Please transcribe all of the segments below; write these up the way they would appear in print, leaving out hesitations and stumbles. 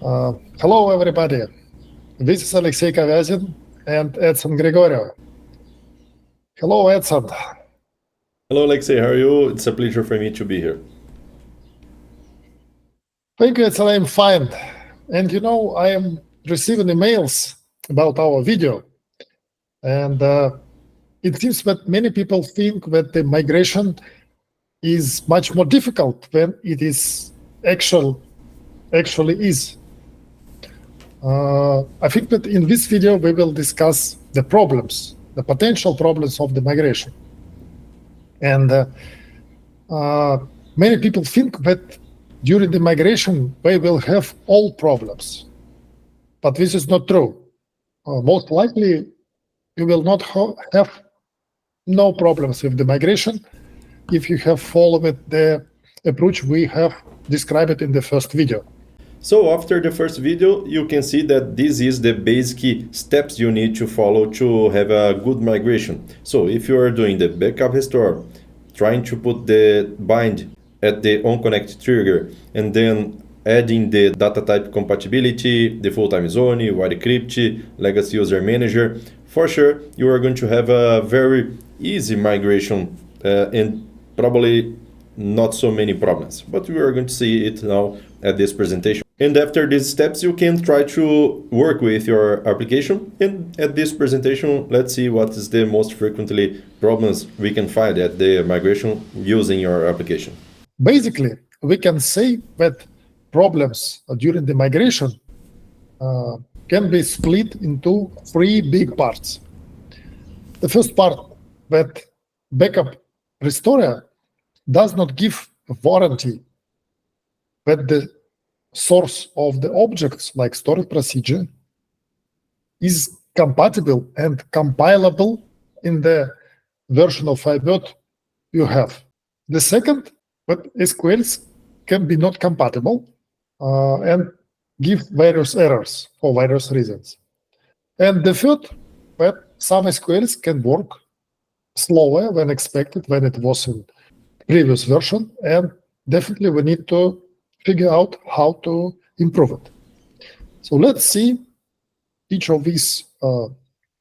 Hello, everybody. This is Alexey Kovyazin and Edson Gregorio. Hello, Edson. Hello, Alexei. How are you? It's a pleasure for me to be here. Thank you, Edson. I'm fine. And I am receiving emails about our video. And it seems that many people think that the migration is much more difficult than it is actually is. I think that in this video, we will discuss the problems, the potential problems of the migration. And many people think that during the migration, we will have all problems. But this is not true. Most likely, you will not have no problems with the migration if you have followed the approach we have described in the first video. So after the first video, you can see that this is the basic steps you need to follow to have a good migration. So if you are doing the backup restore, trying to put the bind at the onConnect trigger, and then adding the data type compatibility, the full-time zone, widecrypt, legacy user manager, for sure you are going to have a very easy migration and probably not so many problems. But we are going to see it now at this presentation. And after these steps, you can try to work with your application. And at this presentation, let's see what is the most frequently problems we can find at the migration using your application. Basically, we can say that problems during the migration can be split into three big parts. The first part, that backup restorer does not give a warranty that the source of the objects, like storage procedure, is compatible and compilable in the version of Firebird you have. The second, that SQLs can be not compatible and give various errors for various reasons. And the third, that some SQLs can work slower than expected when it was in previous version, and definitely we need to figure out how to improve it. So let's see each of these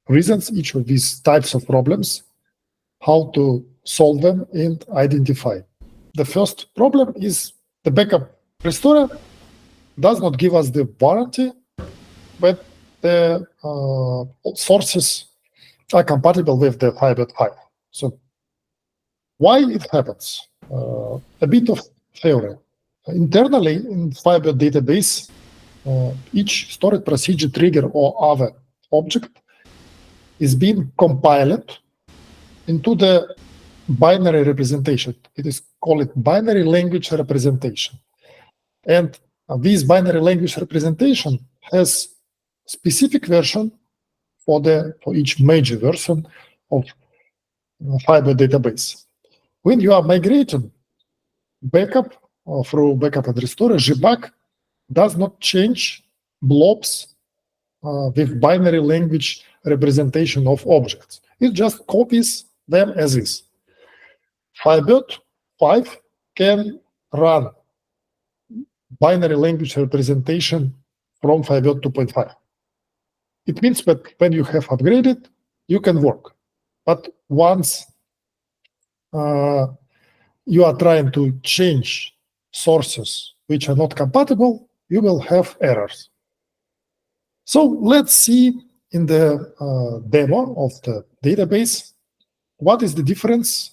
reasons, each of these types of problems, how to solve them and identify. The first problem is the backup restorer does not give us the warranty, but the sources are compatible with the Firebird 5. So why it happens? A bit of theory. Internally in Firebird database, each storage procedure trigger or other object is being compiled into the binary representation. It is called binary language representation. And this binary language representation has specific version for each major version of Firebird database. When you are migrating backup through backup and restore, GBAC does not change blobs with binary language representation of objects. It just copies them as is. Firebird 5 can run binary language representation from Firebird 2.5. It means that when you have upgraded, you can work. But once you are trying to change sources which are not compatible, you will have errors. So let's see in the demo of the database, what is the difference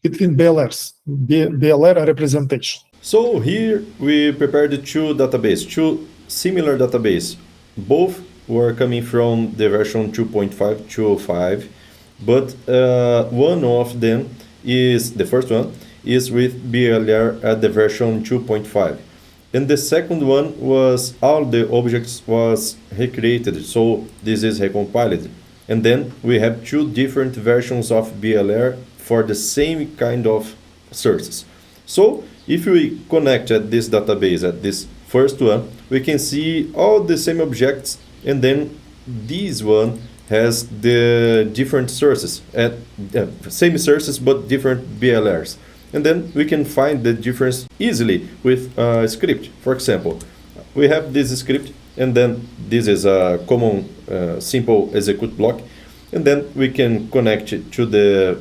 between BLR representation. So here we prepared two similar databases. Both were coming from the version 2.5 to 5, but one of them is, the first one, is with BLR at the version 2.5. And the second one was all the objects was recreated, so this is recompiled. And then we have two different versions of BLR for the same kind of sources. So if we connect at this database, at this first one, we can see all the same objects, and then this one has the different sources, same sources but different BLRs. And then we can find the difference easily with a script. For example, we have this script, and then this is a common simple execute block, and then we can connect it to the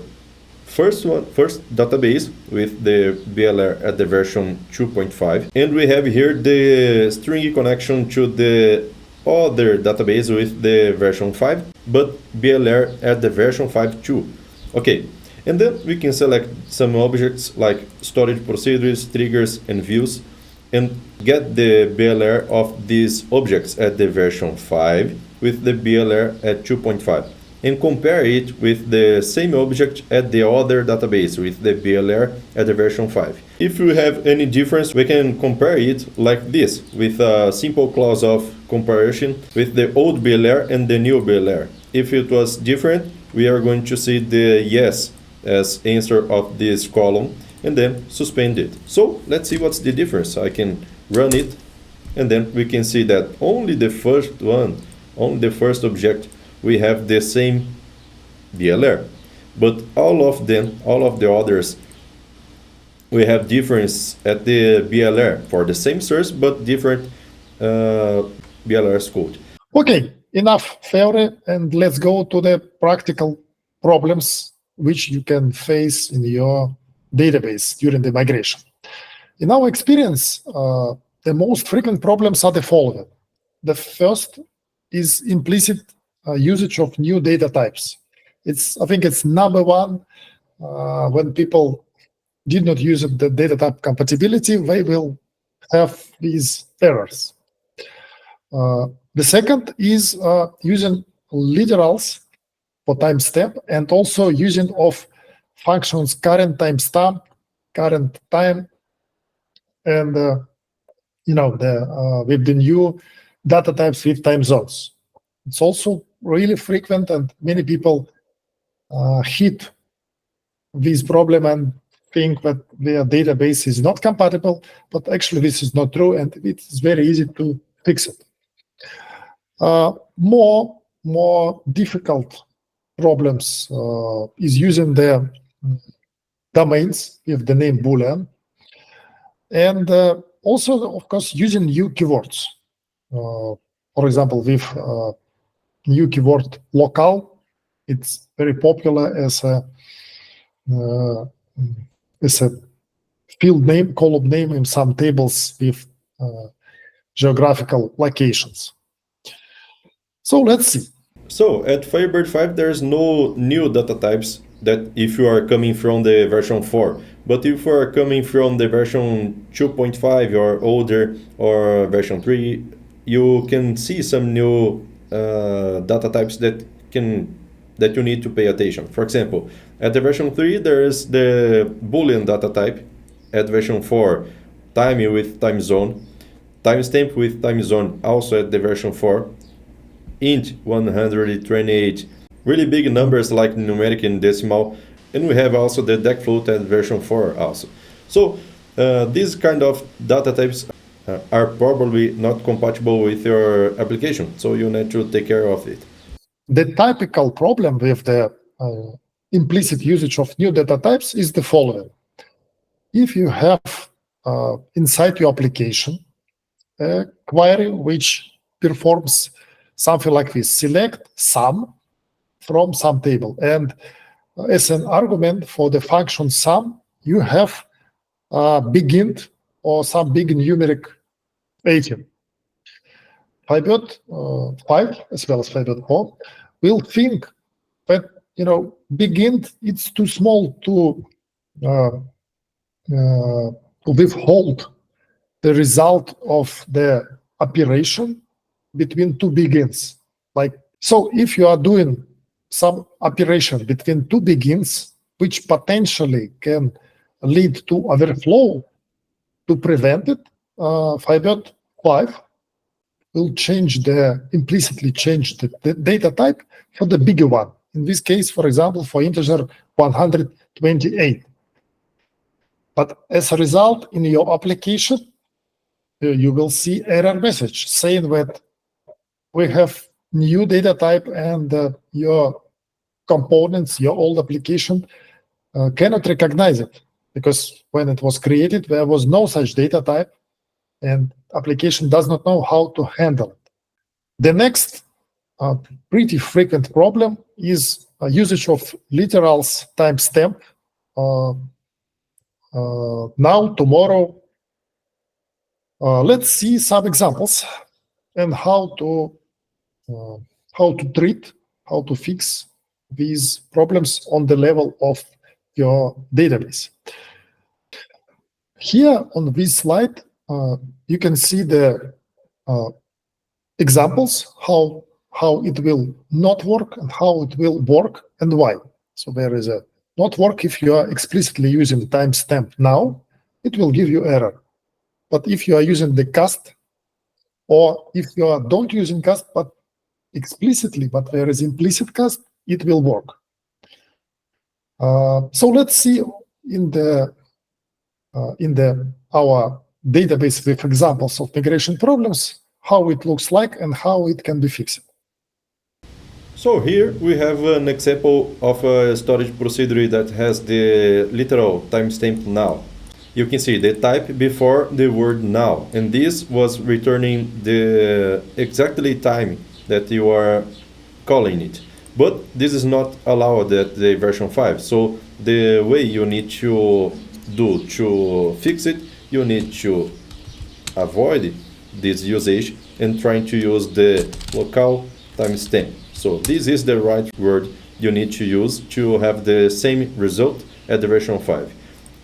first database with the BLR at the version 2.5, and we have here the stringy connection to the other database with the version 5, but BLR at the version 5.2. Okay, and then we can select some objects like storage procedures, triggers, and views, and get the BLR of these objects at the version 5 with the BLR at 2.5, and compare it with the same object at the other database with the BLR at the version 5. If we have any difference, we can compare it like this, with a simple clause of comparison with the old BLR and the new BLR. If it was different, we are going to see the yes as answer of this column, and then suspend it. So let's see what's the difference. I can run it, and then we can see that only the first one, only the first object, we have the same BLR, but all of them, all of the others, we have difference at the BLR for the same source but different BLR's code. Okay, enough theory, and let's go to the practical problems which you can face in your database during the migration. In our experience, the most frequent problems are the following. The first is implicit usage of new data types. I think it's number one. When people did not use the data type compatibility, they will have these errors. The second is using literals for timestamp, and also using of functions current timestamp, current time, and with the new data types with time zones. It's also really frequent, and many people hit this problem and think that their database is not compatible, but actually this is not true, and it's very easy to fix it. More difficult problems is using the domains with the name Boolean, and also, of course, using new keywords. For example, with new keyword local, it's very popular as a field name, column name in some tables with geographical locations. So let's see. So at Firebird 5, there's no new data types that if you are coming from the version 4. But if you are coming from the version 2.5 or older, or version 3, you can see some new data types that you need to pay attention. For example, at the version 3, there is the Boolean data type. At version 4, time with time zone, timestamp with time zone, also at the version 4. Int 128, really big numbers like numeric and decimal, and we have also the deck float at version 4 also. So these kind of data types are probably not compatible with your application, so you need to take care of it. The typical problem with the implicit usage of new data types is the following. If you have inside your application a query which performs something like this: select sum from some table, and as an argument for the function sum, you have big int or some big numeric item. Firebird 5 as well as Firebird 4 will think that big int, it's too small to withhold the result of the operation between two big ints. So if you are doing some operation between two big ints, which potentially can lead to overflow, to prevent it, Firebird 5 will implicitly change the data type for the bigger one. In this case, for example, for integer 128. But as a result, in your application, you will see error message saying that we have new data type, and your components, your old application cannot recognize it, because when it was created, there was no such data type, and application does not know how to handle it. The next pretty frequent problem is usage of literals timestamp, now, tomorrow. Let's see some examples and how to treat, how to fix these problems on the level of your database. Here on this slide, you can see the examples, how it will not work and how it will work and why. So there is a not work if you are explicitly using timestamp now, it will give you error. But if you are using the cast, or if you are don't using cast but explicitly, but there is implicit cast, it will work. So let's see in our database with examples of migration problems how it looks like and how it can be fixed. So here we have an example of a storage procedure that has the literal timestamp now. You can see the type before the word now, and this was returning the exactly time that you are calling it. But this is not allowed at the version 5. So the way you need to do to fix it, you need to avoid this usage and trying to use the local timestamp. So this is the right word you need to use to have the same result at the version 5.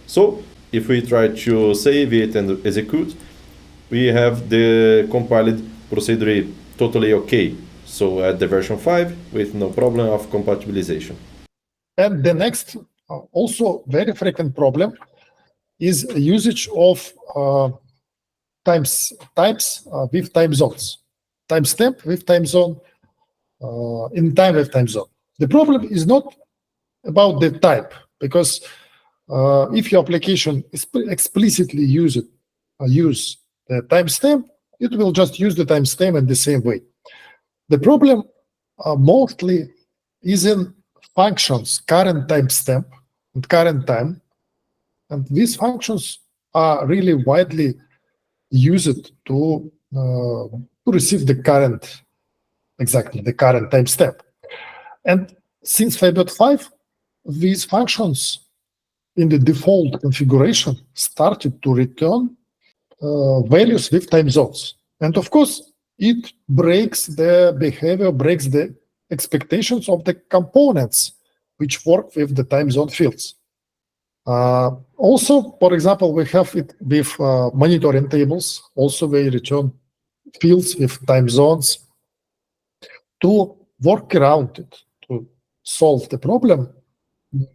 So if we try to save it and execute, we have the compiled procedure totally okay. So at the version 5 with no problem of compatibilization. And the next, also very frequent problem is usage of types with time zones. Timestamp with time zone, in time with time zone. The problem is not about the type, because if your application explicitly use the timestamp, it will just use the timestamp in the same way. The problem mostly is in functions, current timestamp and current time, and these functions are really widely used to receive the current, exactly the current timestamp. And since Firebird 5, these functions in the default configuration started to return values with time zones. And of course, it breaks the behavior, breaks the expectations of the components which work with the time zone fields. Also, for example, we have it with monitoring tables. Also, they return fields with time zones. To work around it, to solve the problem,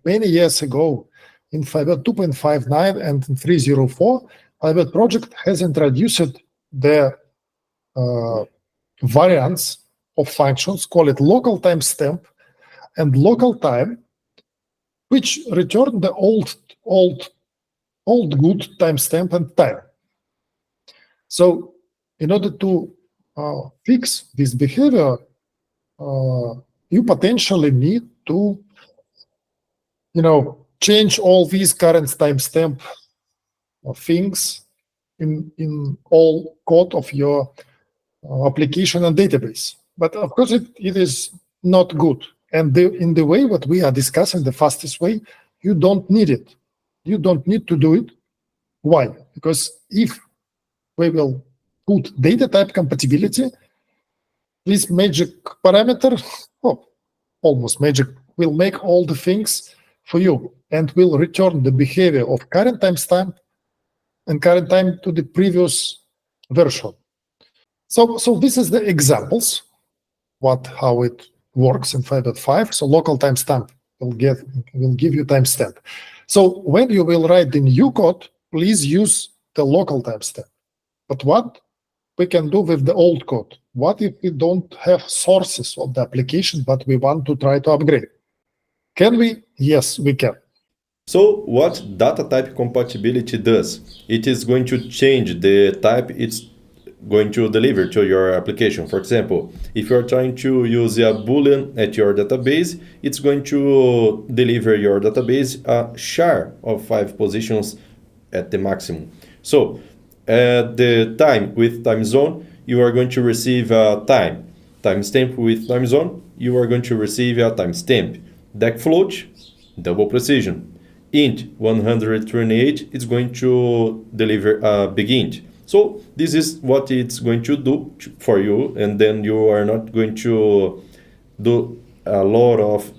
many years ago, in Firebird 2.59 and in 3.04, Firebird project has introduced the variants of functions, call it local timestamp and local time, which return the old good timestamp and time. So in order to fix this behavior, you potentially need to, change all these current timestamp things in all code of your application and database. But of course, it is not good. And in the way what we are discussing, the fastest way, you don't need it. You don't need to do it. Why? Because if we will put data type compatibility, this magic parameter, almost magic, will make all the things for you and will return the behavior of current timestamp and current time to the previous version. So this is the examples, how it works in Firebird 5. So local timestamp will give you timestamp. So when you will write the new code, please use the local timestamp. But what we can do with the old code? What if we don't have sources of the application, but we want to try to upgrade? Can we? Yes, we can. So what data type compatibility does? It is going to change the type it's going to deliver to your application. For example, if you're trying to use a Boolean at your database, it's going to deliver your database a char of 5 positions at the maximum. So At the time with time zone, you are going to receive a time. Timestamp with time zone, you are going to receive a timestamp. Deck float, double precision. Int 128 is going to deliver a big int. So this is what it's going to do for you, and then you are not going to do a lot of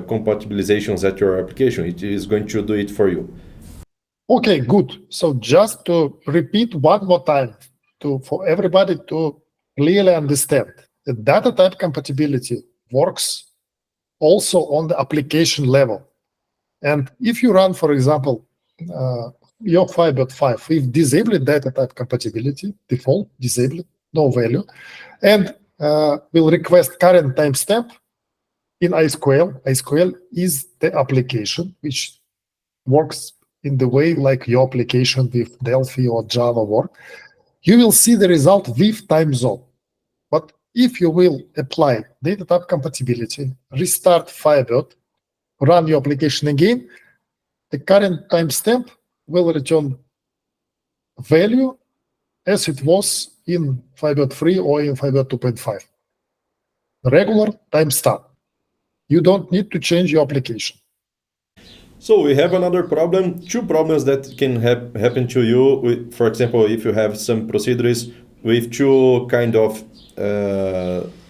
compatibilizations at your application. It is going to do it for you. Okay, good. So just to repeat one more time for everybody to clearly understand, the data type compatibility works also on the application level. And if you run, for example, your Firebird 5 with disabled data type compatibility, default, disabled, no value, and will request current timestamp in iSQL. iSQL is the application which works in the way like your application with Delphi or Java work. You will see the result with time zone. But if you will apply data type compatibility, restart Firebird, run your application again, the current timestamp will return value as it was in Firebird 3 or in Firebird 2.5. Regular timestamp. You don't need to change your application. So we have another problem, two problems that can happen to you. For example, if you have some procedures with two kind of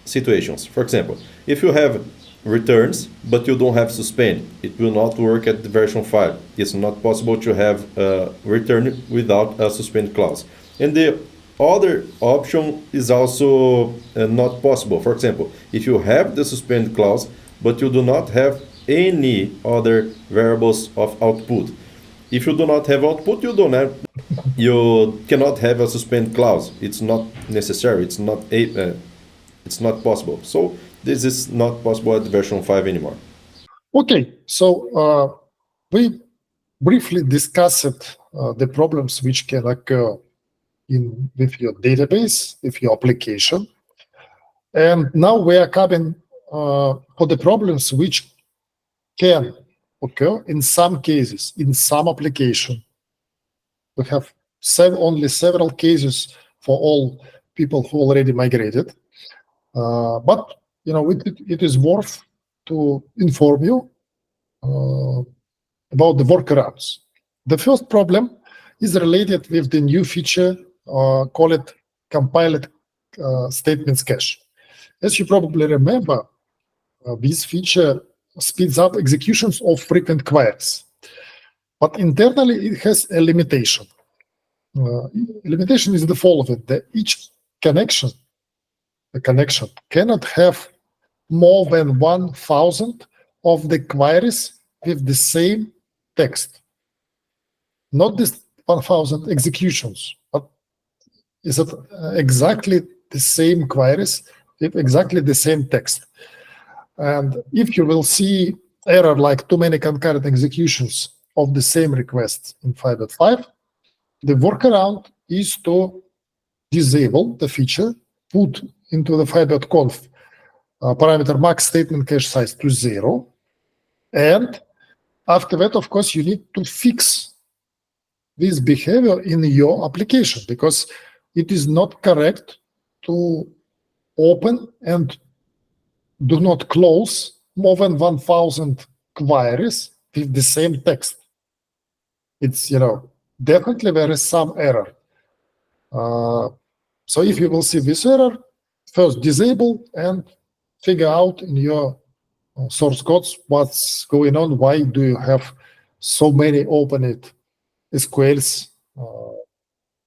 situations. For example, if you have returns, but you don't have suspend, it will not work at the version 5. It's not possible to have return without a suspend clause. And the other option is also not possible. For example, if you have the suspend clause, but you do not have any other variables of output. If you do not have output, you cannot have a suspend clause. It's not necessary. It's not possible. So this is not possible at version 5 anymore. Okay, so we briefly discussed the problems which can occur with your database, with your application. And now we are coming for the problems which can occur in some cases, in some application. We have only several cases for all people who already migrated. But it is worth to inform you about the workarounds. The first problem is related with the new feature, call it compiled statements cache. As you probably remember, this feature speeds up executions of frequent queries. But internally, it has a limitation. Limitation is the following: that each connection cannot have more than 1,000 of the queries with the same text. Not this 1,000 executions, but is it exactly the same queries with exactly the same text. And if you will see error like too many concurrent executions of the same request in Firebird 5, the workaround is to disable the feature, put into the Firebird conf parameter max statement cache size to 0. And after that, of course, you need to fix this behavior in your application, because it is not correct to open and do not close more than 1,000 queries with the same text. It's, definitely there is some error. So if you will see this error, first disable and figure out in your source codes what's going on. Why do you have so many opened SQLs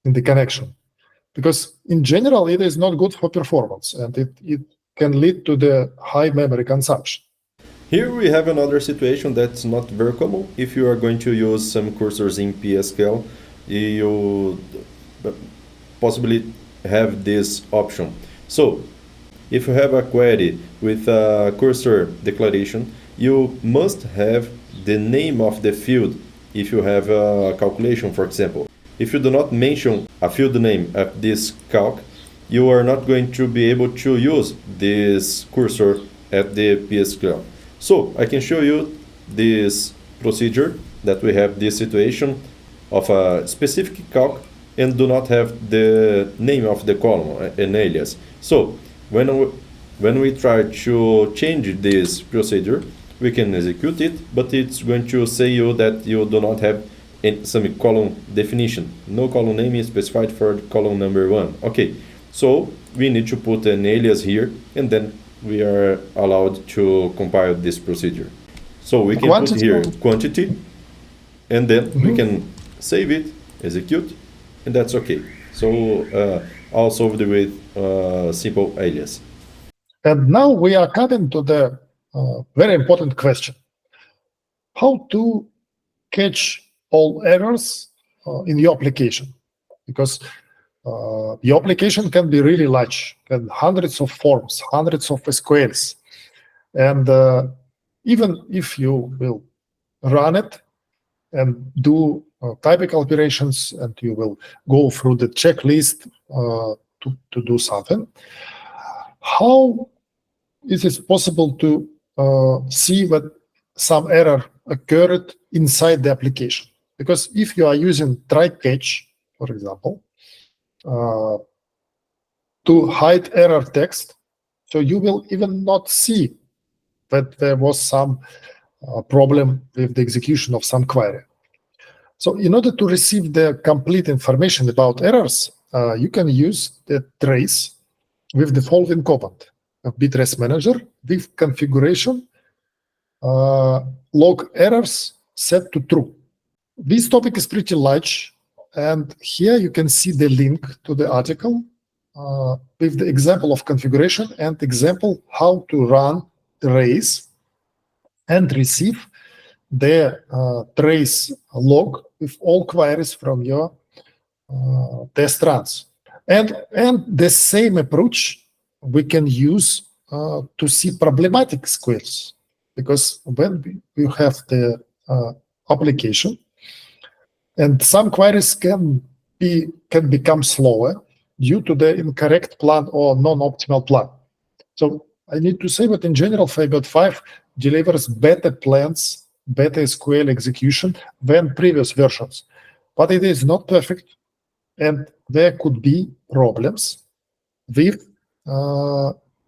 in the connection? Because in general, it is not good for performance, and it can lead to the high memory consumption. Here we have another situation that's not very common. If you are going to use some cursors in PSQL, you possibly have this option. So if you have a query with a cursor declaration, you must have the name of the field if you have a calculation, for example. If you do not mention a field name at this calc, you are not going to be able to use this cursor at the PSQL. So I can show you this procedure that we have this situation of a specific calc and do not have the name of the column, an alias. So when we try to change this procedure, we can execute it, but it's going to say you that you do not have some column definition. No column name is specified for column number 1. Okay, so we need to put an alias here, and then we are allowed to compile this procedure. So we can put here quantity, and then we can save it, execute, and that's okay. So all solved with simple alias. And now we are coming to the very important question: how to catch all errors in your application? Because your application can be really large, and hundreds of forms, hundreds of SQLs, and even if you will run it and do typical operations, and you will go through the checklist to do something, how is it possible to see that some error occurred inside the application? Because if you are using try catch, for example, to hide error text, so you will even not see that there was some problem with the execution of some query. So in order to receive the complete information about errors, you can use the trace with the following command: btrace manager with configuration log errors set to true. This topic is pretty large, and here you can see the link to the article with the example of configuration and example how to run trace and receive the trace log with all queries from your test runs. And the same approach we can use to see problematic SQLs, because when you have the application, and some queries can become slower due to the incorrect plan or non-optimal plan. So I need to say that in general, Firebird 5 delivers better plans, better SQL execution than previous versions, but it is not perfect, and there could be problems with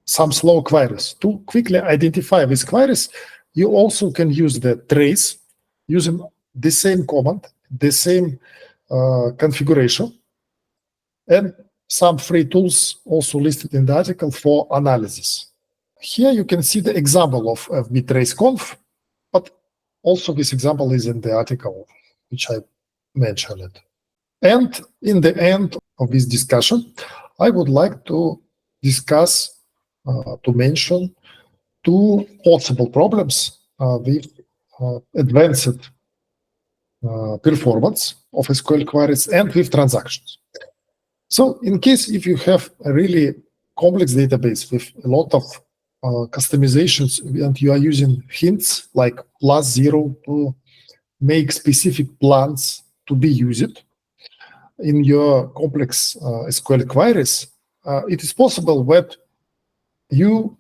some slow queries. To quickly identify these queries, you also can use the trace using the same command, the same configuration, and some free tools also listed in the article for analysis. Here you can see the example of btrace.conf, but also this example is in the article which I mentioned. And in the end of this discussion, I would like to discuss, to mention two possible problems with advanced performance of SQL queries and with transactions. So in case if you have a really complex database with a lot of customizations, and you are using hints like +0 to make specific plans to be used in your complex SQL queries, it is possible that you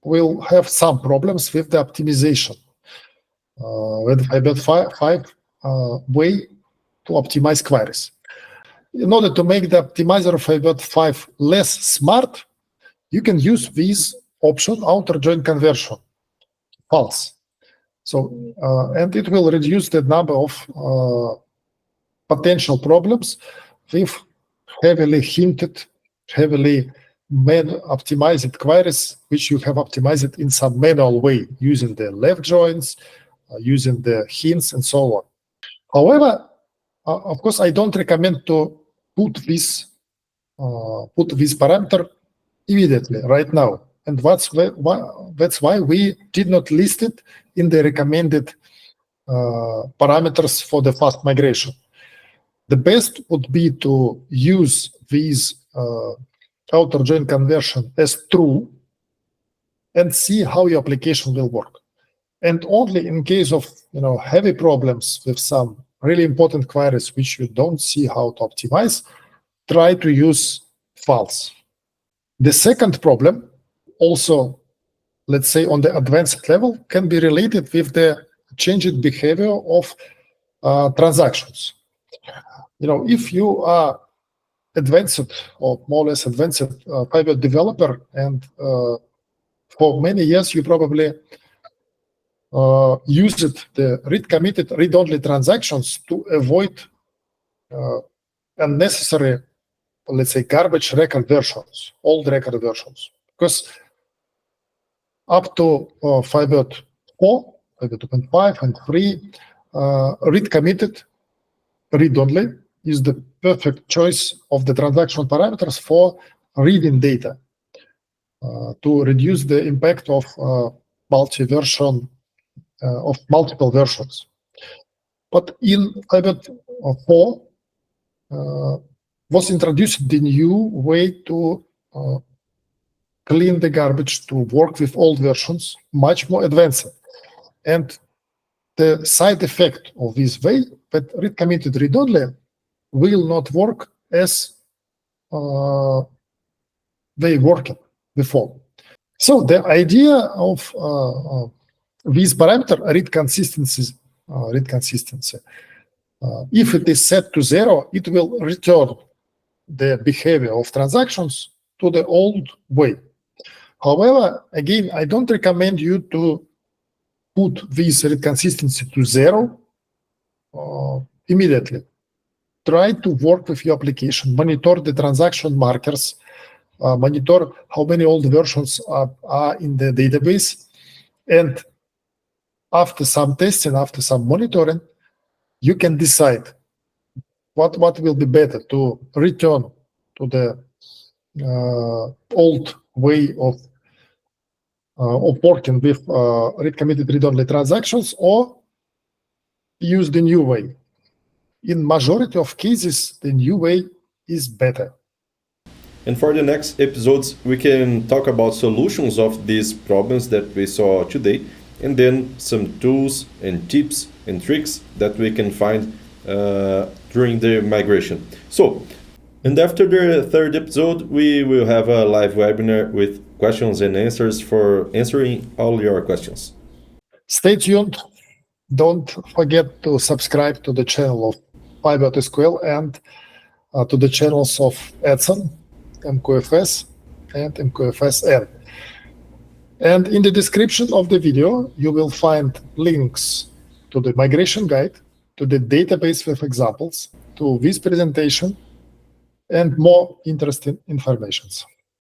will have some problems with the optimization, with the Firebird 5 way to optimize queries. In order to make the optimizer of Firebird 5 less smart, you can use this option, outer join conversion, false. So, and it will reduce the number of potential problems with heavily hinted, heavily optimized queries, which you have optimized in some manual way, using the left joins, using the hints, and so on. However, of course, I don't recommend to put this parameter immediately, right now. And that's why we did not list it in the recommended parameters for the fast migration. The best would be to use these outer join conversion as true and see how your application will work. And only in case of heavy problems with some really important queries which you don't see how to optimize, try to use false. The second problem, also, let's say on the advanced level, can be related with the changed behavior of transactions. if you are advanced or more or less advanced Firebird developer, and for many years you probably used the read committed, read only transactions to avoid unnecessary, let's say, garbage record versions, old record versions, because up to Firebird 4, Firebird 2.5 and 3, read committed, read only is the perfect choice of the transaction parameters for reading data to reduce the impact of multi-version, of multiple versions. But in Firebird 4 was introduced the new way to clean the garbage, to work with old versions, much more advanced. And the side effect of this way, that read committed, read only, will not work as they worked before. So the idea of this parameter, read consistency, if it is set to 0, it will return the behavior of transactions to the old way. However, again, I don't recommend you to put this read consistency to 0 immediately. Try to work with your application, monitor the transaction markers, monitor how many old versions are in the database, and after some testing, after some monitoring, you can decide what will be better, to return to the old way of working with read committed, read only transactions, or use the new way. In majority of cases, the new way is better. And for the next episodes, we can talk about solutions of these problems that we saw today, and then some tools and tips and tricks that we can find during the migration. So, and after the third episode, we will have a live webinar with questions and answers for answering all your questions. Stay tuned. Don't forget to subscribe to the channel of Firebird SQL and to the channels of Edson, MQFS, and MQFSN. And in the description of the video, you will find links to the migration guide, to the database with examples, to this presentation, and more interesting information.